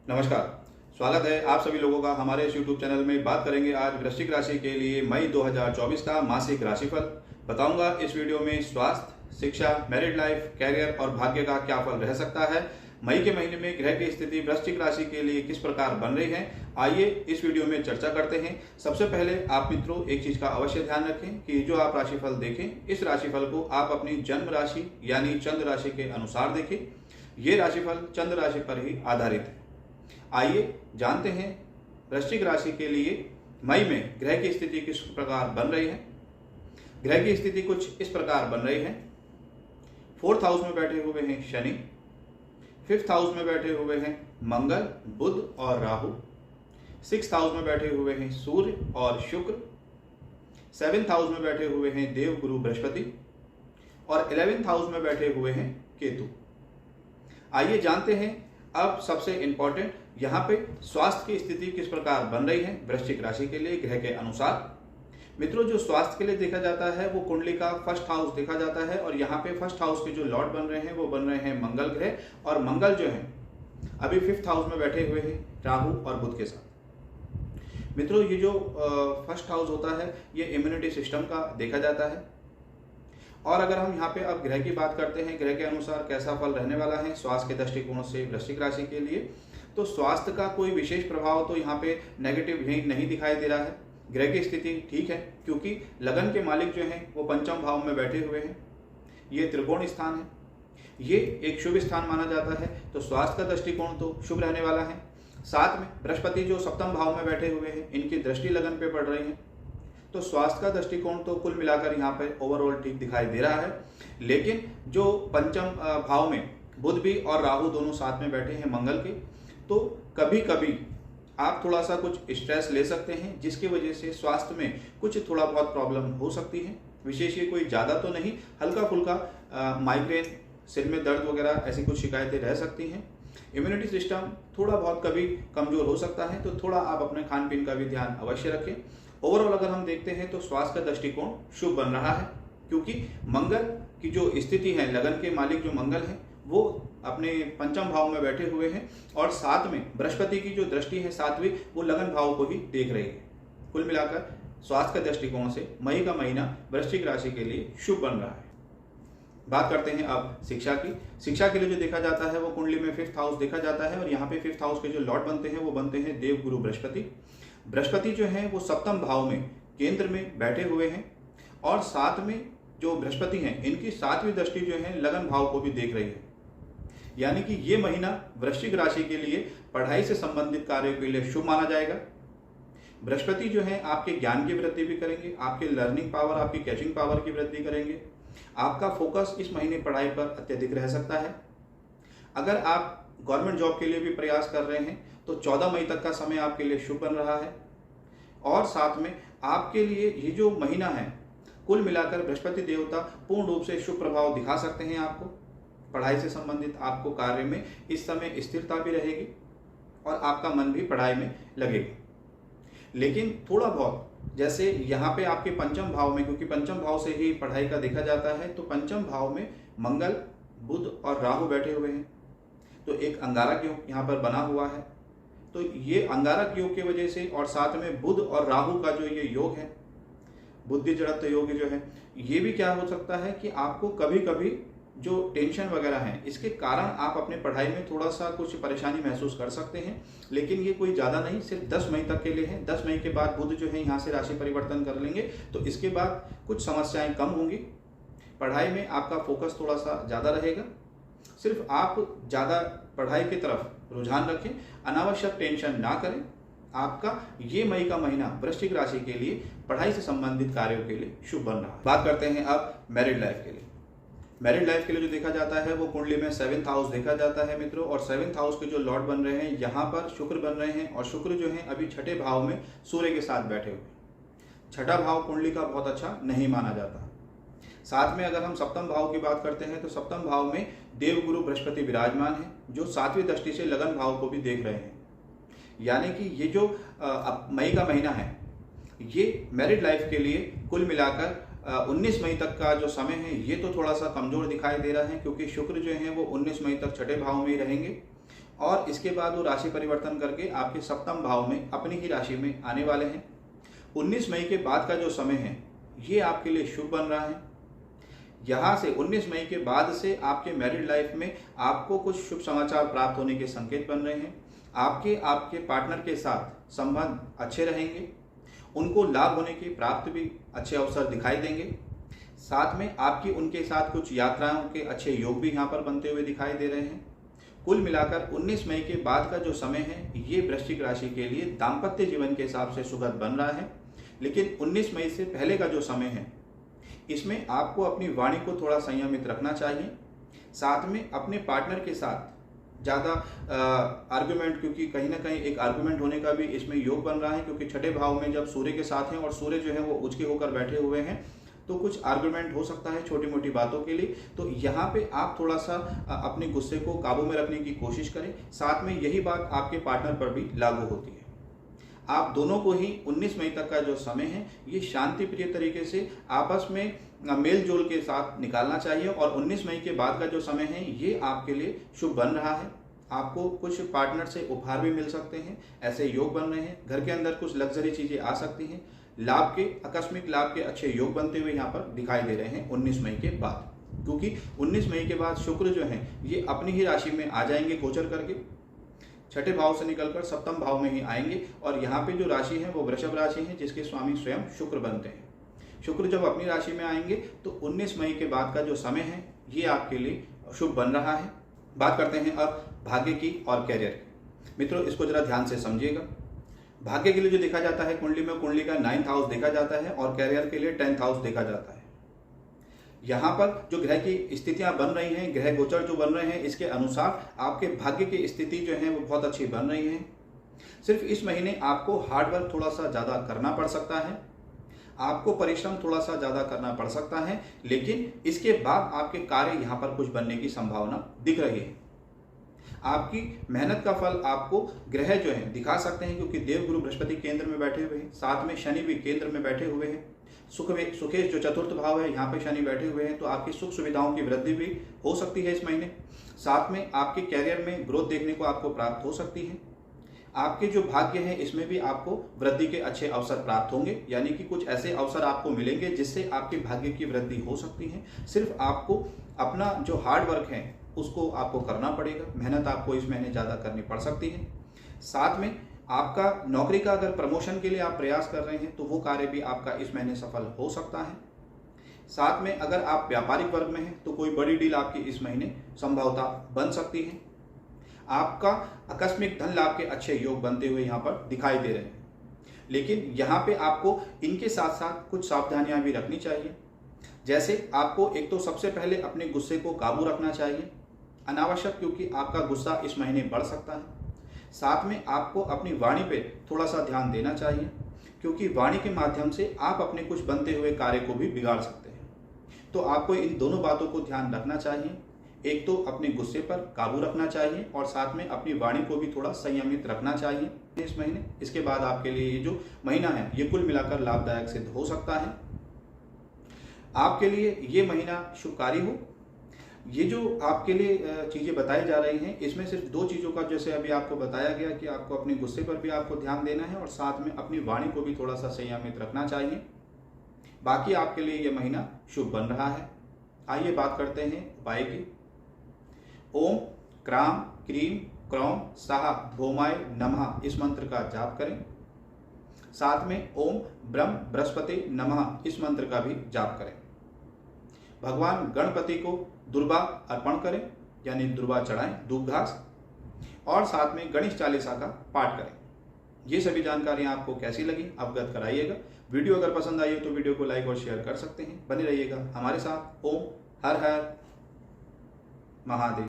नमस्कार। स्वागत है आप सभी लोगों का हमारे इस YouTube चैनल में। बात करेंगे आज वृश्चिक राशि के लिए मई 2024 का मासिक राशिफल। बताऊंगा इस वीडियो में स्वास्थ्य, शिक्षा, मैरिड लाइफ, कैरियर और भाग्य का क्या फल रह सकता है। मई के महीने में ग्रह की स्थिति वृश्चिक राशि के लिए किस प्रकार बन रही है, आइए इस वीडियो में चर्चा करते हैं। सबसे पहले आप मित्रों एक चीज का अवश्य ध्यान रखें कि जो आप राशिफल देखें, इस राशिफल को आप अपनी जन्म राशि यानी चंद्र राशि के अनुसार देखें। ये राशिफल चंद्र राशि पर ही आधारित है। आइए जानते हैं वृश्चिक राशि के लिए मई में ग्रह की स्थिति किस प्रकार बन रही है। ग्रह की स्थिति कुछ इस प्रकार बन रही है। 4th हाउस में बैठे हुए हैं शनि, 5th हाउस में बैठे हुए हैं मंगल, बुध और राहु, 6th हाउस में बैठे हुए हैं सूर्य और शुक्र, 7th हाउस में बैठे हुए हैं देव गुरु बृहस्पति और 11th हाउस में बैठे हुए हैं केतु। आइए जानते हैं अब सबसे इंपॉर्टेंट यहाँ पे स्वास्थ्य की स्थिति किस प्रकार बन रही है वृश्चिक राशि के लिए ग्रह के अनुसार। मित्रों जो स्वास्थ्य के लिए देखा जाता है वो कुंडली का 1st हाउस देखा जाता है और यहाँ पे 1st हाउस के जो लॉर्ड बन रहे हैं वो बन रहे हैं मंगल ग्रह। और मंगल जो है अभी 5th हाउस में बैठे हुए हैं राहु और बुध के साथ। मित्रों ये जो 1st हाउस होता है ये इम्यूनिटी सिस्टम का देखा जाता है। और अगर हम यहाँ पे अब ग्रह की बात करते हैं, ग्रह के अनुसार कैसा फल रहने वाला है स्वास्थ्य के दृष्टिकोण से वृश्चिक राशि के लिए, तो स्वास्थ्य का कोई विशेष प्रभाव तो यहाँ पे नेगेटिव नहीं दिखाई दे रहा है। ग्रह की स्थिति ठीक है क्योंकि लगन के मालिक जो हैं वो पंचम भाव में बैठे हुए हैं। ये त्रिकोण स्थान है, ये एक शुभ स्थान माना जाता है, तो स्वास्थ्य का दृष्टिकोण तो शुभ रहने वाला है। साथ में बृहस्पति जो 7th भाव में बैठे हुए हैं इनकी दृष्टि लगन पे पड़ रही है, तो स्वास्थ्य का दृष्टिकोण तो कुल मिलाकर यहाँ पे ओवरऑल ठीक दिखाई दे रहा है। लेकिन जो पंचम भाव में बुध भी और राहु दोनों साथ में बैठे हैं मंगल के, तो कभी कभी आप थोड़ा सा कुछ स्ट्रेस ले सकते हैं जिसकी वजह से स्वास्थ्य में कुछ थोड़ा बहुत प्रॉब्लम हो सकती है। विशेष ये कोई ज़्यादा तो नहीं, हल्का फुल्का माइग्रेन, सिर में दर्द वगैरह ऐसी कुछ शिकायतें रह सकती हैं। इम्यूनिटी सिस्टम थोड़ा बहुत कभी कमज़ोर हो सकता है, तो थोड़ा आप अपने खान पीन का भी ध्यान अवश्य रखें। ओवरऑल अगर हम देखते हैं तो स्वास्थ्य का दृष्टिकोण शुभ बन रहा है क्योंकि मंगल की जो स्थिति है, लगन के मालिक जो मंगल है वो अपने पंचम भाव में बैठे हुए हैं और साथ में बृहस्पति की जो दृष्टि है 7वीं वो लगन भाव को ही देख रही है। कुल मिलाकर स्वास्थ्य के दृष्टिकोण से मई का महीना वृश्चिक राशि के लिए शुभ बन रहा है। बात करते हैं अब शिक्षा की। शिक्षा के लिए जो देखा जाता है वो कुंडली में 5th हाउस देखा जाता है और यहाँ पे 5th हाउस के जो लॉर्ड बनते हैं वो बनते हैं देव गुरु बृहस्पति। बृहस्पति जो है वो 7th भाव में केंद्र में बैठे हुए हैं और साथ में जो बृहस्पति हैं इनकी 7वीं दृष्टि जो है लगन भाव को भी देख रही है। यानी कि ये महीना वृश्चिक राशि के लिए पढ़ाई से संबंधित कार्यों के लिए शुभ माना जाएगा। बृहस्पति जो है आपके ज्ञान की वृद्धि भी करेंगे, आपके लर्निंग पावर, आपकी कैचिंग पावर की वृद्धि करेंगे। आपका फोकस इस महीने पढ़ाई पर अत्यधिक रह सकता है। अगर आप गवर्नमेंट जॉब के लिए भी प्रयास कर रहे हैं तो 14 मई तक का समय आपके लिए शुभ बन रहा है। और साथ में आपके लिए ये जो महीना है कुल मिलाकर बृहस्पति देवता पूर्ण रूप से शुभ प्रभाव दिखा सकते हैं आपको। पढ़ाई से संबंधित आपको कार्य में इस समय स्थिरता भी रहेगी और आपका मन भी पढ़ाई में लगेगा। लेकिन थोड़ा बहुत जैसे यहाँ पे आपके पंचम भाव में, क्योंकि पंचम भाव से ही पढ़ाई का देखा जाता है, तो पंचम भाव में मंगल, बुध और राहु बैठे हुए हैं, तो एक अंगारक योग यहाँ पर बना हुआ है। तो ये अंगारक योग की वजह से और साथ में बुध और राहु का जो ये योग है, बुद्धि जड़त्व योग जो है, ये भी क्या हो सकता है कि आपको कभी कभी जो टेंशन वगैरह है इसके कारण आप अपने पढ़ाई में थोड़ा सा कुछ परेशानी महसूस कर सकते हैं। लेकिन ये कोई ज़्यादा नहीं, सिर्फ 10 मई तक के लिए है। 10 मई के बाद बुध जो है यहाँ से राशि परिवर्तन कर लेंगे तो इसके बाद कुछ समस्याएं कम होंगी। पढ़ाई में आपका फोकस थोड़ा सा ज़्यादा रहेगा। सिर्फ आप ज़्यादा पढ़ाई की तरफ रुझान रखें, अनावश्यक टेंशन ना करें। आपका ये मई का महीना वृश्चिक राशि के लिए पढ़ाई से संबंधित कार्यों के लिए शुभ बन रहा है। बात करते हैं अब मैरिड लाइफ के लिए। मैरिड लाइफ के लिए जो देखा जाता है वो कुंडली में 7th हाउस देखा जाता है मित्रों। और 7th हाउस के जो लॉर्ड बन रहे हैं यहाँ पर शुक्र बन रहे हैं और शुक्र जो है अभी 6ठे भाव में सूर्य के साथ बैठे हुए हैं। 6ठा भाव कुंडली का बहुत अच्छा नहीं माना जाता। साथ में अगर हम 7th भाव की बात करते हैं तो 7th भाव में देव गुरु बृहस्पति विराजमान है जो 7वीं दृष्टि से लगन भाव को भी देख रहे हैं। यानी कि ये जो मई का महीना है ये मैरिड लाइफ के लिए कुल मिलाकर 19 मई तक का जो समय है ये तो थोड़ा सा कमजोर दिखाई दे रहा है क्योंकि शुक्र जो है वो 19 मई तक 6ठे भाव में ही रहेंगे और इसके बाद वो राशि परिवर्तन करके आपके सप्तम भाव में अपनी ही राशि में आने वाले हैं। 19 मई के बाद का जो समय है ये आपके लिए शुभ बन रहा है। यहाँ से 19 मई के बाद से आपके मैरिड लाइफ में आपको कुछ शुभ समाचार प्राप्त होने के संकेत बन रहे हैं। आपके पार्टनर के साथ संबंध अच्छे रहेंगे, उनको लाभ होने की प्राप्त भी अच्छे अवसर दिखाई देंगे। साथ में आपकी उनके साथ कुछ यात्राओं के अच्छे योग भी यहाँ पर बनते हुए दिखाई दे रहे हैं। कुल मिलाकर 19 मई के बाद का जो समय है ये वृश्चिक राशि के लिए दाम्पत्य जीवन के हिसाब से सुखद बन रहा है। लेकिन 19 मई से पहले का जो समय है इसमें आपको अपनी वाणी को थोड़ा संयमित रखना चाहिए। साथ में अपने पार्टनर के साथ ज़्यादा आर्गुमेंट, क्योंकि कहीं ना कहीं एक आर्गुमेंट होने का भी इसमें योग बन रहा है, क्योंकि छठे भाव में जब सूर्य के साथ हैं और सूर्य जो है वो उचके होकर बैठे हुए हैं तो कुछ आर्गुमेंट हो सकता है छोटी मोटी बातों के लिए। तो यहाँ पे आप थोड़ा सा अपने गुस्से को काबू में रखने की कोशिश करें। साथ में यही बात आपके पार्टनर पर भी लागू होती है। आप दोनों को ही 19 मई तक का जो समय है ये शांति प्रिय तरीके से आपस में मेल जोल के साथ निकालना चाहिए। और 19 मई के बाद का जो समय है ये आपके लिए शुभ बन रहा है। आपको कुछ पार्टनर से उपहार भी मिल सकते हैं, ऐसे योग बन रहे हैं। घर के अंदर कुछ लग्जरी चीजें आ सकती हैं। लाभ के, आकस्मिक लाभ के अच्छे योग बनते हुए यहाँ पर दिखाई दे रहे हैं 19 मई के बाद, क्योंकि 19 मई के बाद शुक्र जो है ये अपनी ही राशि में आ जाएंगे गोचर करके, छठे भाव से निकलकर सप्तम भाव में ही आएंगे। और यहाँ पे जो राशि है वो वृषभ राशि है जिसके स्वामी स्वयं शुक्र बनते हैं। शुक्र जब अपनी राशि में आएंगे तो 19 मई के बाद का जो समय है ये आपके लिए शुभ बन रहा है। बात करते हैं अब भाग्य की और कैरियर की। मित्रों, इसको जरा ध्यान से समझिएगा। भाग्य के लिए जो देखा जाता है कुंडली में, कुंडली का 9th हाउस देखा जाता है और कैरियर के लिए 10th हाउस देखा जाता है। यहाँ पर जो ग्रह की स्थितियां बन रही हैं, ग्रह गोचर जो बन रहे हैं, इसके अनुसार आपके भाग्य की स्थिति जो है वो बहुत अच्छी बन रही है। सिर्फ इस महीने आपको हार्डवर्क थोड़ा सा ज़्यादा करना पड़ सकता है, आपको परिश्रम थोड़ा सा ज़्यादा करना पड़ सकता है, लेकिन इसके बाद आपके कार्य यहाँ पर कुछ बनने की संभावना दिख रही है। आपकी मेहनत का फल आपको ग्रह जो है दिखा सकते हैं, क्योंकि देवगुरु बृहस्पति केंद्र में बैठे हुए हैं, साथ में शनि भी केंद्र में बैठे हुए हैं। सुखेश जो चतुर्थ भाव है यहाँ पे शनि बैठे हुए हैं, तो आपकी सुख सुविधाओं की वृद्धि भी हो सकती है इस महीने। साथ में आपके कैरियर में ग्रोथ देखने को आपको प्राप्त हो सकती है। आपके जो भाग्य है इसमें भी आपको वृद्धि के अच्छे अवसर प्राप्त होंगे, यानी कि कुछ ऐसे अवसर आपको मिलेंगे जिससे आपके भाग्य की वृद्धि हो सकती है। सिर्फ आपको अपना जो हार्ड वर्क है उसको आपको करना पड़ेगा, मेहनत आपको इस महीने ज़्यादा करनी पड़ सकती है। साथ में आपका नौकरी का अगर प्रमोशन के लिए आप प्रयास कर रहे हैं तो वो कार्य भी आपका इस महीने सफल हो सकता है। साथ में अगर आप व्यापारिक वर्ग में हैं तो कोई बड़ी डील आपकी इस महीने संभवतः बन सकती है। आपका आकस्मिक धन लाभ के अच्छे योग बनते हुए यहाँ पर दिखाई दे रहे हैं, लेकिन यहाँ पे आपको इनके साथ साथ कुछ सावधानियां भी रखनी चाहिए। जैसे आपको एक तो सबसे पहले अपने गुस्से को काबू रखना चाहिए, अनावश्यक, क्योंकि आपका गुस्सा इस महीने बढ़ सकता है। साथ में आपको अपनी वाणी पे थोड़ा सा ध्यान देना चाहिए, क्योंकि वाणी के माध्यम से आप अपने कुछ बनते हुए कार्य को भी बिगाड़ सकते हैं। तो आपको इन दोनों बातों को ध्यान रखना चाहिए। एक तो अपने गुस्से पर काबू रखना चाहिए और साथ में अपनी वाणी को भी थोड़ा संयमित रखना चाहिए इस महीने। इसके बाद आपके लिए ये जो महीना है ये कुल मिलाकर लाभदायक सिद्ध हो सकता है। आपके लिए ये महीना शुभकारी हो। ये जो आपके लिए चीज़ें बताई जा रही हैं इसमें सिर्फ दो चीज़ों का, जैसे अभी आपको बताया गया कि आपको अपने गुस्से पर भी आपको ध्यान देना है और साथ में अपनी वाणी को भी थोड़ा सा संयमित रखना चाहिए। बाकी आपके लिए ये महीना शुभ बन रहा है। आइए बात करते हैं उपाय की। ओम क्राम क्रीम क्रौम साहा भौमाय नमः इस मंत्र का जाप करें। साथ में ओम ब्रह्म बृहस्पति नमः इस मंत्र का भी जाप करें। भगवान गणपति को दुर्वा अर्पण करें, यानी दुर्वा चढ़ाएं, दूब घास, और साथ में गणेश चालीसा का पाठ करें। ये सभी जानकारियां आपको कैसी लगी अवगत कराइएगा। वीडियो अगर पसंद आई हो तो वीडियो को लाइक और शेयर कर सकते हैं। बने रहिएगा हमारे साथ। ओम हर हर महादेव।